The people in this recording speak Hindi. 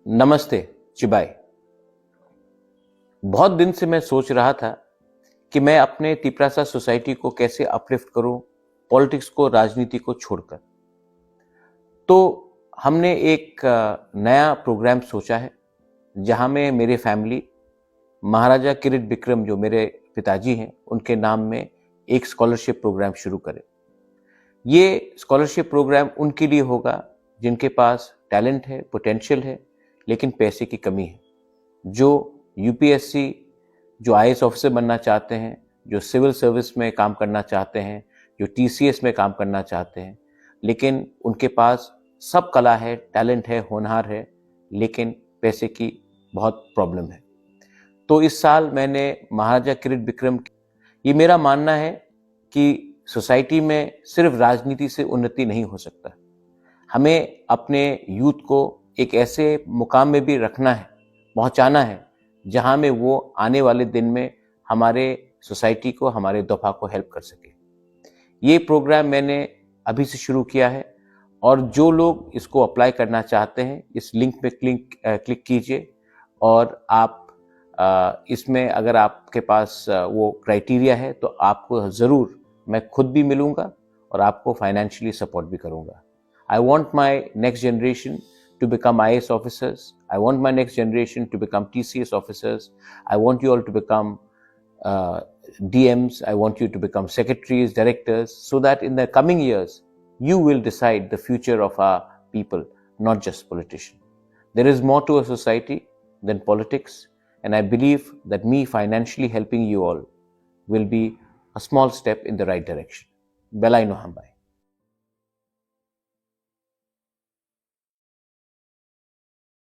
नमस्ते चिबाई। बहुत दिन से मैं सोच रहा था कि मैं अपने तिपरासा सोसाइटी को कैसे अपलिफ्ट करूं, पॉलिटिक्स को, राजनीति को छोड़कर। तो हमने एक नया प्रोग्राम सोचा है जहां में मेरे फैमिली, महाराजा किरीट बिक्रम जो मेरे पिताजी हैं, उनके नाम में एक स्कॉलरशिप प्रोग्राम शुरू करें। ये स्कॉलरशिप प्रोग्राम उनके लिए होगा जिनके पास टैलेंट है, पोटेंशियल है, लेकिन पैसे की कमी है। जो यूपीएससी, जो आईएएस ऑफिसर बनना चाहते हैं, जो सिविल सर्विस में काम करना चाहते हैं, जो टीसीएस में काम करना चाहते हैं, लेकिन उनके पास सब कला है, टैलेंट है, होनहार है, लेकिन पैसे की बहुत प्रॉब्लम है। तो इस साल मैंने महाराजा किरीट बिक्रम, ये मेरा मानना है कि सोसाइटी में सिर्फ राजनीति से उन्नति नहीं हो सकता। हमें अपने यूथ को एक ऐसे मुकाम में भी रखना है, पहुंचाना है, जहां में वो आने वाले दिन में हमारे सोसाइटी को, हमारे दफा को हेल्प कर सके। ये प्रोग्राम मैंने अभी से शुरू किया है और जो लोग इसको अप्लाई करना चाहते हैं, इस लिंक पे क्लिक कीजिए और आप इसमें अगर आपके पास वो क्राइटेरिया है तो आपको ज़रूर मैं खुद भी मिलूंगा और आपको फाइनेंशियली सपोर्ट भी करूंगा। I want my next generation to become IAS officers. I want my next generation to become TCS officers. I want you all to become DMs. I want you to become secretaries, directors, so that in the coming years, you will decide the future of our people, not just politicians. There is more to a society than politics, and I believe that me financially helping you all will be a small step in the right direction. Belai Nohambai.